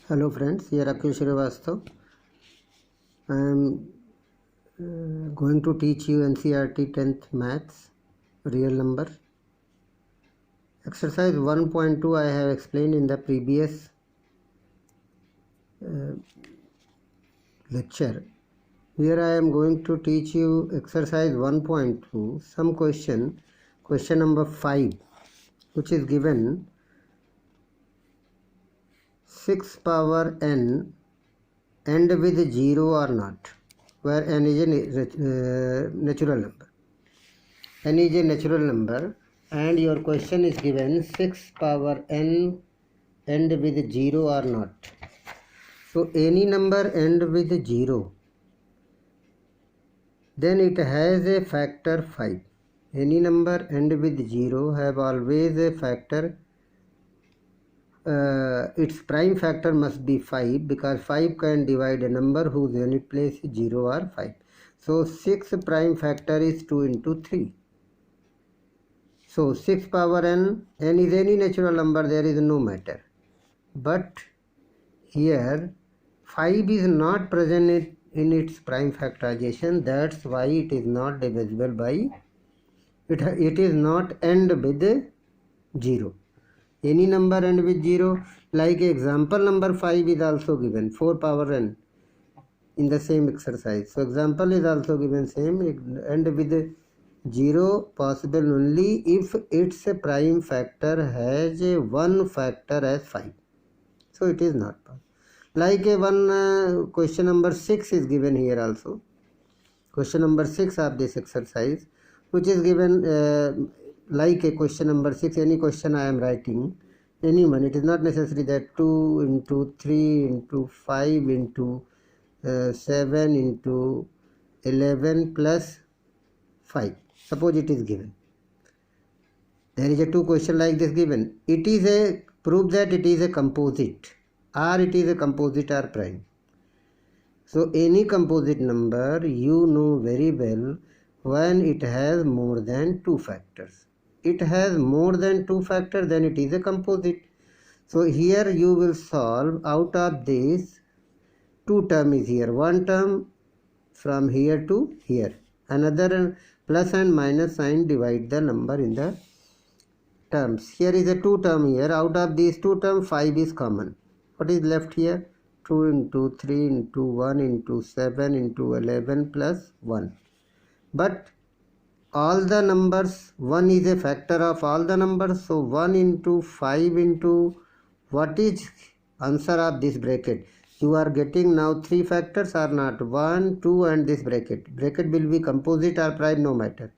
Hello friends, here Rakesh Srivastava. I am going to teach you NCERT 10th Maths, real number. Exercise 1.2 I have explained in the previous lecture. Here I am going to teach you exercise 1.2, some question number 5, which is given 6 power n end with 0 or not, where n is a natural number. N is a natural number and your question is given 6 power n end with 0 or not. So any number end with 0, then it has a factor 5. Any number end with 0 have always a factor, its prime factor must be 5, because 5 can divide a number whose unit place is 0 or 5. So 6 prime factor is 2 into 3. So 6 power n is any natural number, there is no matter. But here 5 is not present in its prime factorization, that's why it is not divisible by, it is not end with 0. Any number end with 0, like example number 5 is also given, 4 power n in the same exercise. So example is also given same, end with 0 possible only if its prime factor has a one factor as 5. So it is not possible. Like one question number 6 is given here also. Question number 6 of this exercise, which is given like a question number 6, any question I am writing, anyone, it is not necessary that 2 into 3 into 5 into 7 into 11 plus 5. Suppose it is given. There is a two question like this given. It is a, prove that it is a composite, or it is a composite or prime. So any composite number you know very well when it has more than two factors. It has more than two factors, then it is a composite. So here you will solve out of this, two term is here, one term from here to here, another plus and minus sign divide the number in the terms. Here is a two term here, out of these two terms 5 is common. What is left here? 2 into 3 into 1 into 7 into 11 plus 1. But all the numbers, 1 is a factor of all the numbers, so 1 into 5 into, what is answer of this bracket? You are getting now 3 factors or not? 1, 2 and this bracket. Bracket will be composite or prime, no matter.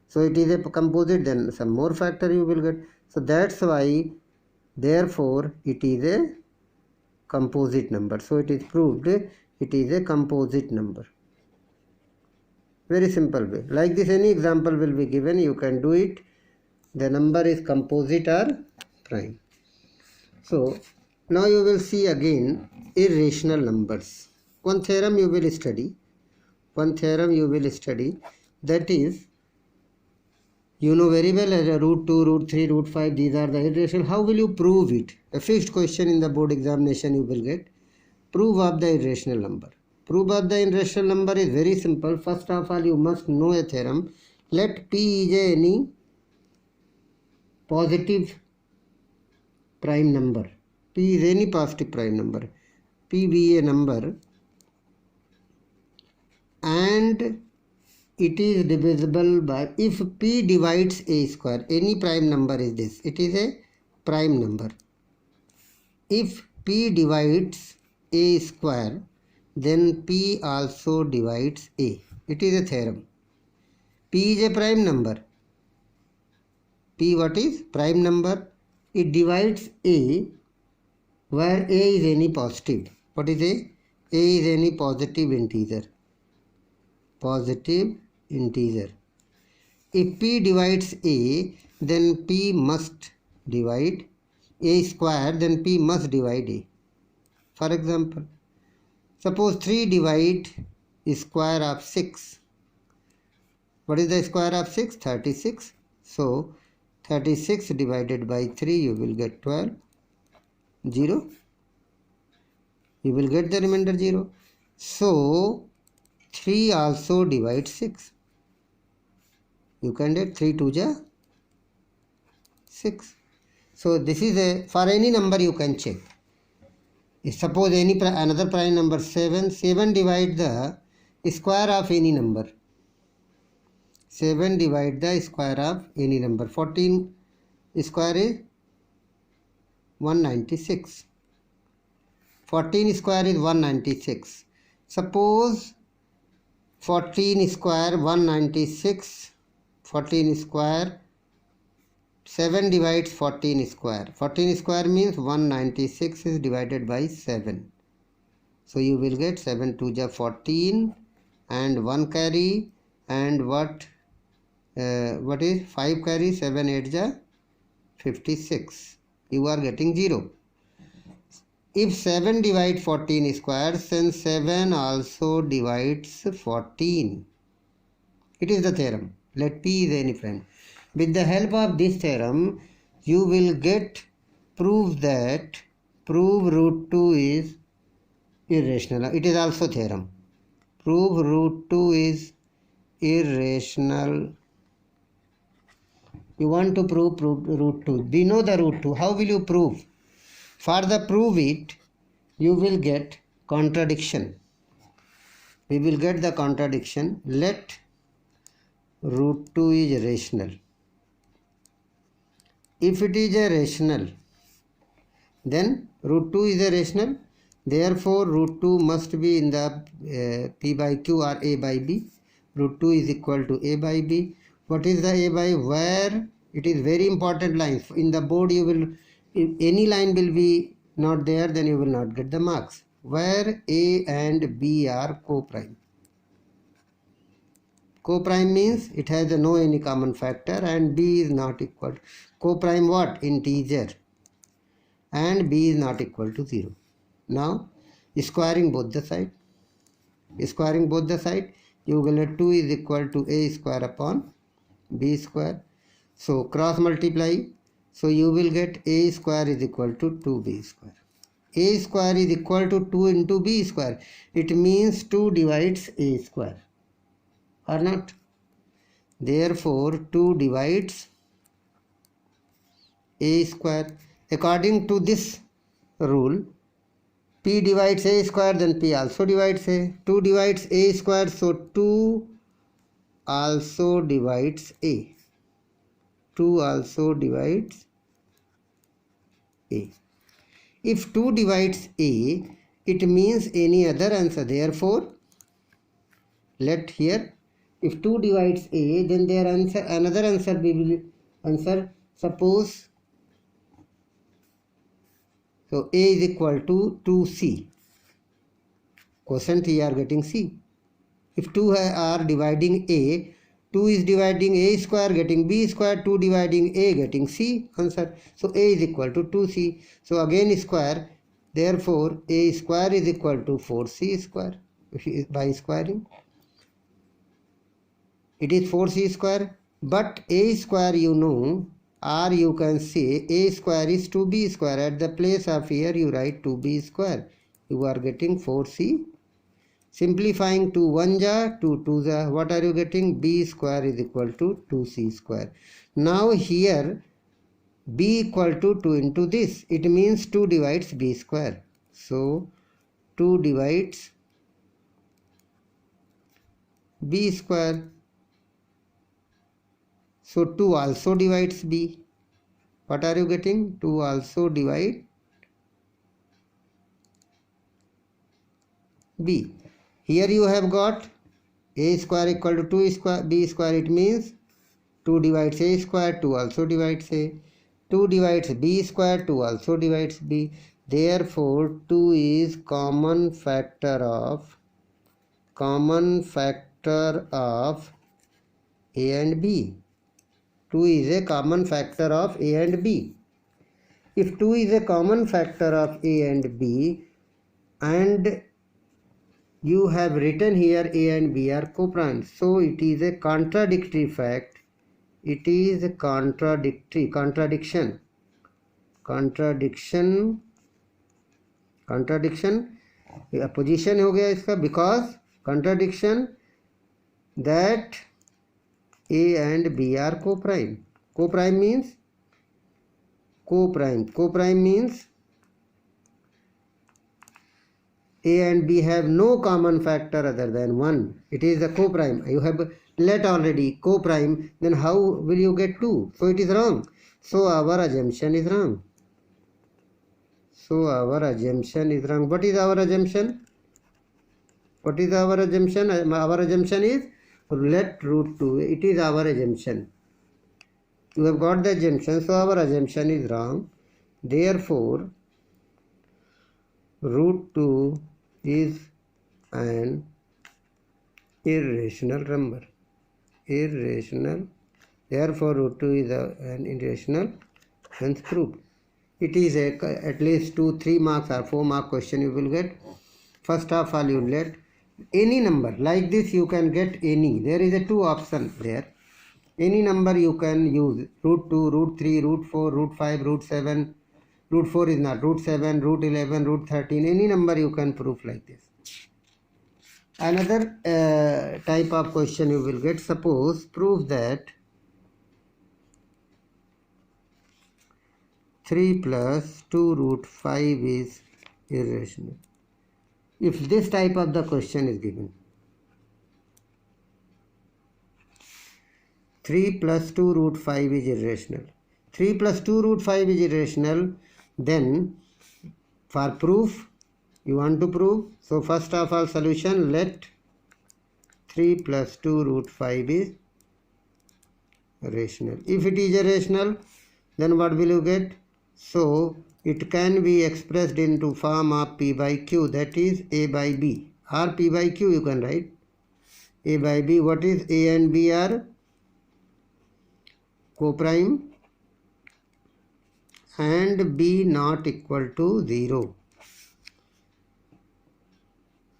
So it is a composite, then some more factor you will get. So that's why, therefore it is a composite number. So it is proved it is a composite number. Very simple way. Like this any example will be given, you can do it. The number is composite or prime. So now you will see again irrational numbers. One theorem you will study. That is, you know very well as a root 2, root 3, root 5, these are the irrational. How will you prove it? A fixed question in the board examination you will get. Proof of the irrational number. Proof of the irrational number is very simple. First of all, you must know a theorem. Let P is any positive prime number. P is any positive prime number. P be a number and it is divisible by, if P divides a square, any prime number is this, it is a prime number. If P divides a square, then P also divides A. It is a theorem. P is a prime number. P what is? Prime number. It divides A where A is any positive. What is A? A is any positive integer. Positive integer. If P divides A, then P must divide A square, then P must divide A. For example, suppose 3 divide square of 6. What is the square of 6? 36. So 36 divided by 3 you will get 12. 0. you will get the remainder 0. So 3 also divides 6. You can get 3 2 ja 6. So this is a, for any number you can check. Suppose another prime number 7. 7 divide the square of any number. 7 divide the square of any number. 14 square is 196. 14 square is 196. Suppose 14 square 196. 14 square 7 divides 14 square. 14 square means 196 is divided by 7. So you will get 7 2 ja 14 and 1 carry, and what is 5 carry, 7 8 ja 56. You are getting 0. If 7 divides 14 square, then 7 also divides 14. It is the theorem. Let P is any prime. With the help of this theorem, you will get proof that prove root 2 is irrational. It is also theorem. Prove root 2 is irrational. You want to prove root 2. We know the root 2. How will you prove? For the prove it, you will get contradiction. We will get the contradiction. Let root 2 is rational. If it is a rational, then root 2 is a rational. Therefore, root 2 must be in the P by Q or A by B. Root 2 is equal to A by B. What is the A by? Where it is very important line. In the board, you will, if any line will be not there, then you will not get the marks. Where A and B are co-prime. Co-prime means it has no any common factor, and B is not equal. Co-prime what? Integer. And B is not equal to 0. Now, squaring both the side. Squaring both the side, you will get 2 is equal to A square upon B square. So, cross multiply. So, you will get A square is equal to 2B square. A square is equal to 2 into B square. It means 2 divides A square. Or not? Therefore, 2 divides A square. According to this rule, P divides A square, then P also divides A. 2 divides A square, so 2 also divides A. 2 also divides A. If 2 divides A, it means any other answer. Therefore, let here, if 2 divides A, then their answer, another answer we will answer. Suppose, so A is equal to 2C. Quotient you are getting C. If 2 are dividing A, 2 is dividing A square, getting B square, 2 dividing A, getting C answer. So A is equal to 2C. So again square. Therefore, A square is equal to 4C square by squaring. It is 4C square, but A square you know, or you can say A square is 2B square. At the place of here you write 2B square. You are getting 4C. Simplifying 2 1 ja, 2 2 ja. What are you getting? B square is equal to 2C square. Now here B equal to 2 into this. It means 2 divides B square. So 2 divides B square. So 2 also divides B. What are you getting? 2 also divide B. Here you have got A square equal to 2 square B square. It means 2 divides A square, 2 also divides A. 2 divides B square, 2 also divides B. Therefore, 2 is common factor of A and B. 2 is a common factor of A and B. If 2 is a common factor of A and B, and you have written here A and B are co-primes, so it is a contradictory fact. It is a contradiction opposition हो गया इसका, because contradiction that A and B are coprime. Coprime means co-prime means A and B have no common factor other than 1. It is the co-prime. You have let already co-prime, then how will you get 2? So it is wrong. So our assumption is wrong. What is our assumption? Our assumption is let root 2. It is our assumption. You have got the assumption, so our assumption is wrong. Therefore, root 2 is an irrational number. Therefore, root 2 is an irrational, hence proved. It is at least 2-3 marks or 4 mark question you will get. First of all, you let any number like this, you can get any. There is a 2 option there. Any number you can use, root 2, root 3, root 4, root 5, root 7, root 4 is not, root 7, root 11, root 13, any number you can prove like this. Another type of question you will get, suppose prove that 3 plus 2 root 5 is irrational. If this type of the question is given, 3 plus 2 root 5 is irrational. 3 plus 2 root 5 is irrational. Then for proof, you want to prove. So first of all solution, let 3 plus 2 root 5 is rational. If it is irrational, then what will you get? So it can be expressed into form of P by Q, that is A by B, or P by Q you can write. A by B, what is A and B are? Co-prime and B not equal to 0.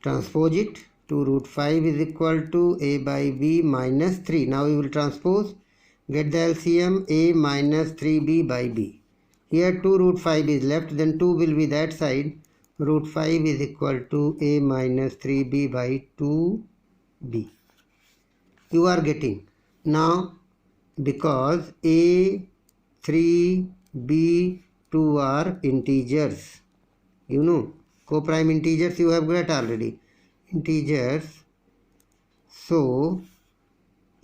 Transpose it. 2 root 5 is equal to A by B minus 3. Now we will transpose. Get the LCM, A minus 3B by B. Here 2 root 5 is left, then 2 will be that side. Root 5 is equal to A minus 3B by 2B. You are getting. Now, because A, 3, B, 2 are integers. You know, co-prime integers you have got already. Integers. So,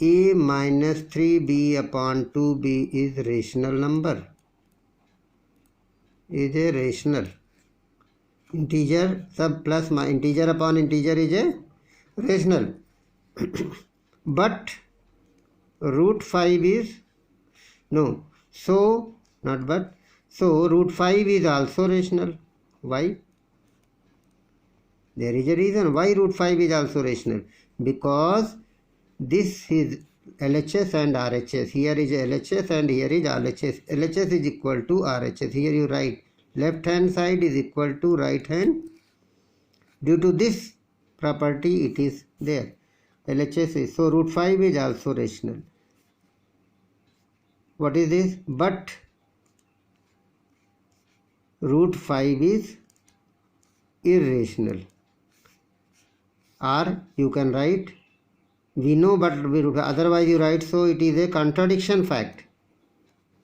A minus 3B upon 2B is rational number. Is a rational. Integer sub plus my integer upon integer is a rational. But root 5 is no. So not but. So root 5 is also rational. Why? There is a reason why root 5 is also rational. Because this is LHS and RHS. Here is LHS and here is RHS. LHS is equal to RHS. Here you write left hand side is equal to right hand. Due to this property it is there. LHS is, so root 5 is also rational. What is this? But root 5 is irrational. Or you can write, we know but otherwise you write, so it is a contradiction fact.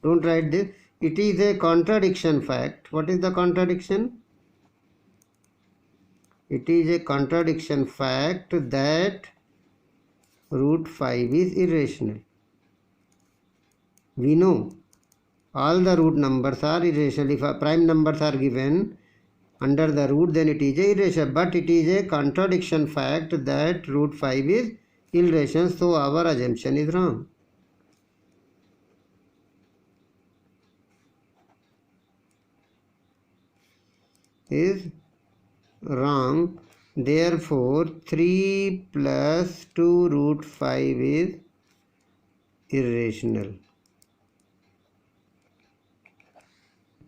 Don't write this. It is a contradiction fact. What is the contradiction? It is a contradiction fact that root 5 is irrational. We know all the root numbers are irrational. If prime numbers are given under the root, then it is irrational. But it is a contradiction fact that root 5 is irrational. So our assumption is wrong. Is wrong. Therefore 3 plus 2 root 5 is irrational.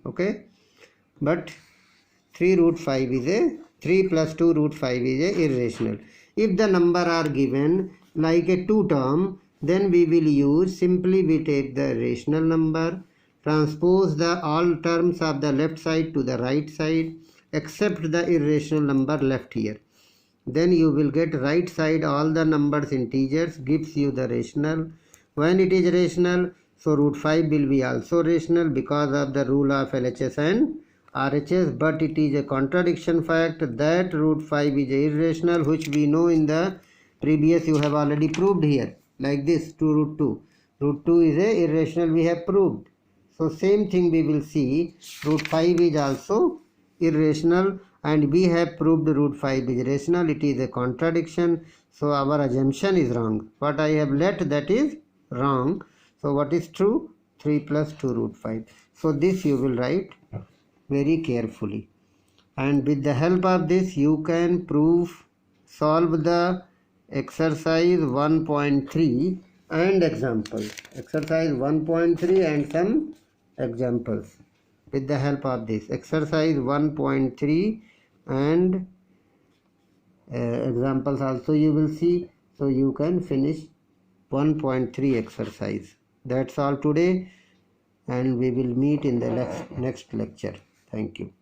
Okay, but 3 root 5 is a 3 plus 2 root 5 is a irrational. If the number are given like a 2 term, then we will use, simply we take the rational number, transpose the all terms of the left side to the right side, except the irrational number left here. Then you will get right side all the numbers integers gives you the rational. When it is rational, so root 5 will be also rational because of the rule of LHS and RHS, but it is a contradiction fact that root 5 is irrational, which we know in the previous you have already proved here, like this, 2 root 2. Root 2 is a irrational, we have proved. So same thing we will see, root 5 is also irrational, and we have proved root 5 is rational. It is a contradiction, so our assumption is wrong. What I have let, that is wrong. So what is true? 3 plus 2 root 5. So this you will write very carefully, and with the help of this you can solve the exercise 1.3 and examples. Exercise 1.3 and some examples. With the help of this exercise 1.3 and examples also you will see, so you can finish 1.3 exercise. That's all today, and we will meet in the next lecture. Thank you.